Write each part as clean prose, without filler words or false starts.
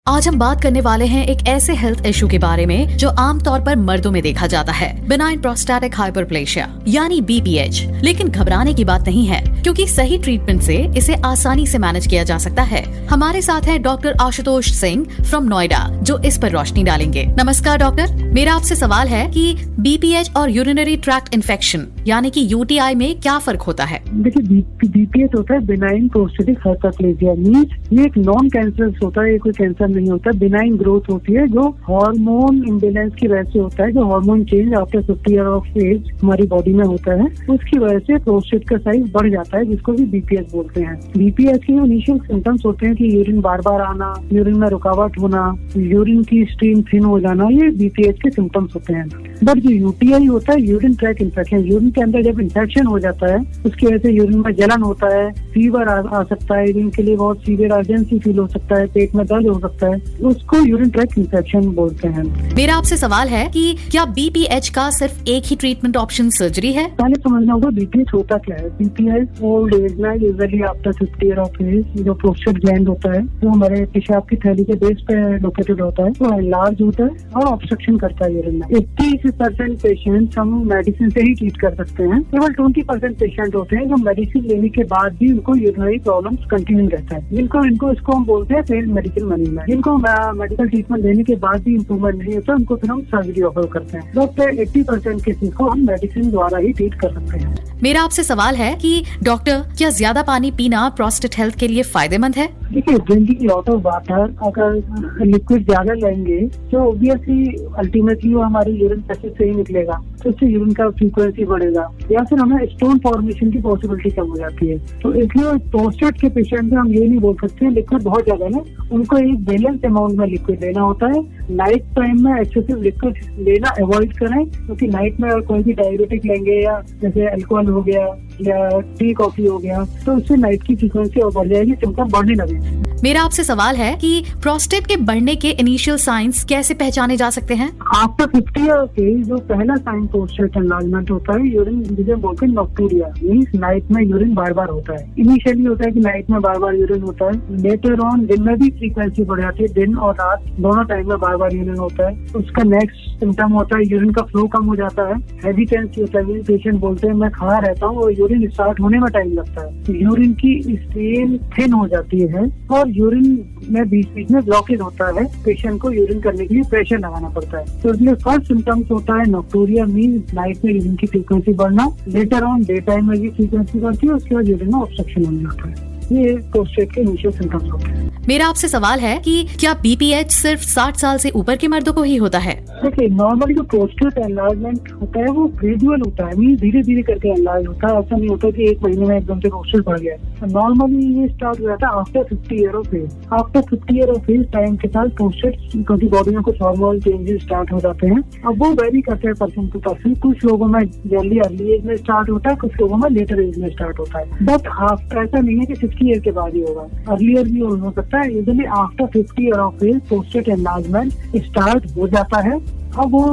आज हम बात करने वाले हैं एक ऐसे हेल्थ इशू के बारे में जो आमतौर पर मर्दों में देखा जाता है, बिनाइन प्रोस्टेटिक हाइपरप्लेशिया यानी BPH। लेकिन घबराने की बात नहीं है, क्योंकि सही ट्रीटमेंट से इसे आसानी से मैनेज किया जा सकता है। हमारे साथ है डॉक्टर आशुतोष सिंह फ्रॉम नोएडा, जो इस पर रोशनी डालेंगे। नमस्कार डॉक्टर, मेरा आपसे सवाल है कि BPH और यूरिनरी ट्रैक्ट इन्फेक्शन यानी कि UTI में क्या फर्क होता है? देखिए, BPH होता है बिनाइन प्रोस्टेटिक हाइपरप्लेशिया, मीन्स ये एक नॉन कैंसरस होता है, ये कोई कैंसर नहीं होता। बिनाइन ग्रोथ होती है जो हार्मोन इम्बेलेंस की वजह से होता है, जो hormone change after 50 year of age हमारी बॉडी में होता है, उसकी वजह से प्रोस्टेट का साइज बढ़ जाता है, जिसको भी BPH बोलते हैं। BPH के इनिशियल सिम्टम्स होते हैं कि यूरिन बार बार आना, यूरिन में रुकावट होना, यूरिन की स्ट्रीम थिन हो जाना, ये BPH के सिम्टम्स होते हैं। बट जो UTI होता है, यूरिन ट्रैक इन्फेक्शन, यूरिन के अंदर जब इन्फेक्शन हो जाता है उसकी वजह से यूरिन में जलन होता है, फीवर आ सकता है, यूरिन के लिए बहुत सीवियर अर्जेंसी फील हो सकता है, पेट में दर्द हो सकता है, उसको यूरिन ट्रैक इन्फेक्शन बोलते हैं। मेरा आपसे सवाल है कि क्या BPH का सिर्फ एक ही ट्रीटमेंट ऑप्शन सर्जरी है? पहले समझना होगा BPH होता क्या है। BPH ओल्ड एज में, usually after 50 year of age, जो प्रोस्टेट ग्लैंड होता है जो हमारे पेशाब की थैली के बेस पे लोकेटेड होता है, वो एनलार्ज होता है और ऑब्स्ट्रक्शन करता है यूरिन में। 80% पेशेंट हम मेडिसिन से ही ट्रीट कर सकते हैं। केवल 20% पेशेंट होते हैं जो मेडिसिन लेने के बाद भी उनको यूरिनरी प्रॉब्लम्स कंटिन्यू रहता है, इसको हम बोलते हैं फेल्ड मेडिकल मैनेजमेंट। जिनको मेडिकल ट्रीटमेंट देने के बाद भी इम्प्रूवमेंट नहीं होता, उनको फिर हम सर्जरी ऑफर करते हैं। डॉक्टर 80% केसेस को हम मेडिसिन द्वारा ही ट्रीट कर सकते हैं। मेरा आपसे सवाल है कि डॉक्टर, क्या ज्यादा पानी पीना प्रोस्टेट हेल्थ के लिए फायदेमंद है? देखिए, ड्रिंकिंग लॉट ऑफ वाटर, अगर लिक्विड ज्यादा लेंगे तो ऑब्वियसली अल्टीमेटली वो हमारी यूरिन पैसेज से ही निकलेगा, तो उससे यूरिन का फ्रीक्वेंसी बढ़ेगा या फिर हमें स्टोन फॉर्मेशन की पॉसिबिलिटी कम हो जाती है। तो इसलिए प्रोस्टेट के पेशेंट में हम ये नहीं बोल सकते लिक्विड बहुत ज्यादा ना, उनको एक बैलेंस अमाउंट में लिक्विड लेना होता है। नाइट टाइम में एक्सेसिव लिक्विड लेना अवॉइड करें, क्योंकि नाइट में कोई भी डायबिटिक लेंगे या जैसे अल्कोहल हो गया या टी कॉफी हो गया, तो उससे नाइट की फ्रीक्वेंसी और बढ़ जाएगी, सिम्टम बढ़ने लगेंगे। मेरा आपसे सवाल है कि प्रोस्टेट के बढ़ने के इनिशियल साइंस कैसे पहचाने जा सकते हैं? आफ्टर 50 ईयर के जो पहला साइन प्रोस्टेट एनलार्जमेंट होता है, यूरिन जिसे बोलते हैं नॉक्टूरिया, मींस नाइट में यूरिन बार बार होता है। इनिशियली होता है कि नाइट में बार बार यूरिन होता है, लेटर ऑन दिन में भी फ्रीक्वेंसी बढ़ जाती है, दिन और रात दोनों टाइम में बार बार यूरिन होता है। उसका नेक्स्ट सिम्टम होता है यूरिन का फ्लो कम हो जाता है, हेजिटेंसी होता है, पेशेंट बोलते हैं मैं खड़ा रहता हूँ और यूरिन स्टार्ट होने में टाइम लगता है। यूरिन की स्ट्रीम थिन हो जाती है और यूरिन में बीच बीच में ब्लॉकेज होता है, पेशेंट को यूरिन करने के लिए प्रेशर लगाना पड़ता है। तो इसलिए फर्स्ट सिम्टम्स होता है नॉक्टूरिया, मींस नाइट में यूरिन की फ्रीक्वेंसी बढ़ना, लेटर ऑन डे टाइम में भी फ्रीक्वेंसी बढ़ती है, उसके बाद यूरिन में ऑब्स्ट्रक्शन होने लगता है। ये प्रोस्टेट के इनिशियल सिम्टम्स होते हैं। मेरा आपसे सवाल है कि क्या BPH सिर्फ 60 साल से ऊपर के मर्दों को ही होता है? देखिए, नॉर्मली जो प्रोस्टेट एनलार्जमेंट होता है वो ग्रेजुअल होता है, मीन धीरे धीरे करके एनलार्ज होता है। ऐसा नहीं होता कि एक महीने में एकदम से प्रोस्टेट बढ़ गया। नॉर्मली ये स्टार्ट हो जाता है after 50 year of age. After 50 year of age time के साथ प्रोस्टेट, क्योंकि बॉडी में कुछ हार्मोनल चेंजेस स्टार्ट हो जाते हैं। अब वो वेरी करते हैं पर्सन टू पर्सन, कुछ लोगों में जल्दी अर्ली एज में स्टार्ट होता है, कुछ लोगों में लेटर एज में स्टार्ट होता है। बट ऐसा नहीं है कि 60 ईयर के बाद ही होगा, अर्लियर भी हो सकता है। Usually after 50 year of age prostate enlargement start हो जाता है। अब वो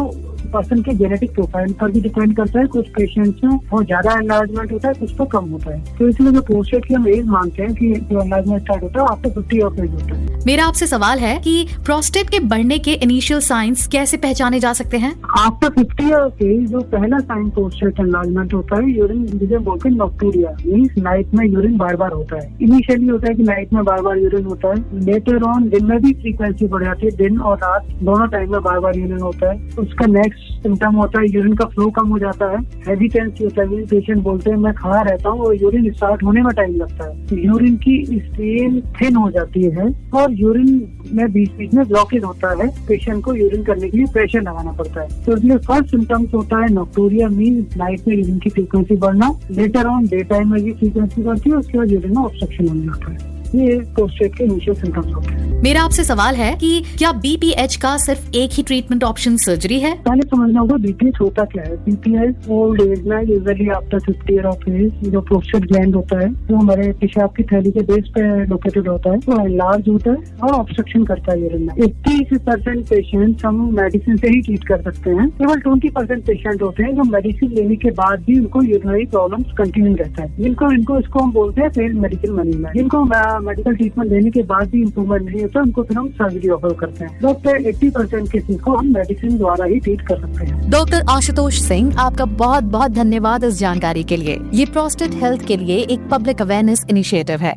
पर्सन के जेनेटिक प्रोफाइल पर भी डिपेंड करता है, कुछ पेशेंट्स में बहुत ज्यादा एनलार्जमेंट होता है, कुछ पर कम होता है। तो इसलिए जो प्रोस्टेट की हम एज मानते हैं कि जो एनलार्जमेंट स्टार्ट होता है आफ्टर 50 ऑफ एज होता है। मेरा आपसे सवाल है कि प्रोस्टेट के बढ़ने के इनिशियल साइंस कैसे पहचाने जा सकते हैं? आफ्टर 50 ईयर के जो पहला साइन प्रोस्टेट एनलार्जमेंट होता है, यूरिन जिसे बोलते हैं नॉक्टूरिया, मींस नाइट में यूरिन बार बार होता है। इनिशियली होता है कि नाइट में बार बार यूरिन होता है, लेटर ऑन दिन में भी फ्रीक्वेंसी बढ़ जाती है, दिन और रात दोनों टाइम में बार बार यूरिन होता है। उसका नेक्स्ट सिम्टम होता है यूरिन का फ्लो कम हो जाता है, हेजिटेंसी होता है, पेशेंट बोलते हैं मैं खड़ा रहता हूँ और यूरिन स्टार्ट होने में टाइम लगता है। यूरिन की स्ट्रीम थिन हो जाती है और यूरिन में बीच बीच में ब्लॉकेज होता है, पेशेंट को यूरिन करने के लिए प्रेशर लगाना पड़ता है। तो इसलिए फर्स्ट सिम्टम्स होता है नॉक्टूरिया, मींस नाइट में यूरिन की फ्रीक्वेंसी बढ़ना, लेटर ऑन डे टाइम में भी फ्रीक्वेंसी बढ़ती है, उसके बाद यूरिन में ऑब्स्ट्रक्शन होने लगता है। ये प्रोस्टेट के इनिशियल सिम्टम्स होते हैं। मेरा आपसे सवाल है कि क्या BPH का सिर्फ एक ही ट्रीटमेंट ऑप्शन सर्जरी है? पहले समझना होगा BPH होता क्या है। BPH ओल्ड एज में, usually after 50 year of age, जो प्रोस्टेट ग्लैंड होता है जो हमारे पेशाब की थैली के बेस पे लोकेटेड होता है, वो एनलार्ज होता है और ऑब्स्ट्रक्शन करता है यूरिन में। 80% पेशेंट हम मेडिसिन से ही ट्रीट कर सकते हैं। केवल 20% पेशेंट होते हैं जो मेडिसिन लेने के बाद भी उनको यूरिनरी प्रॉब्लम्स कंटिन्यू रहता है, इसको हम बोलते हैं फेल्ड मेडिकल मैनेजमेंट। जिनको मेडिकल ट्रीटमेंट देने के बाद भी इम्प्रूवमेंट नहीं होता, होता है उनको फिर हम सर्जरी ऑफर करते हैं। बट 80% केसेस को हम मेडिसिन द्वारा ही ट्रीट कर सकते हैं। डॉक्टर आशुतोष सिंह, आपका बहुत बहुत धन्यवाद इस जानकारी के लिए। ये प्रोस्टेट हेल्थ के लिए एक पब्लिक अवेयरनेस इनिशिएटिव है।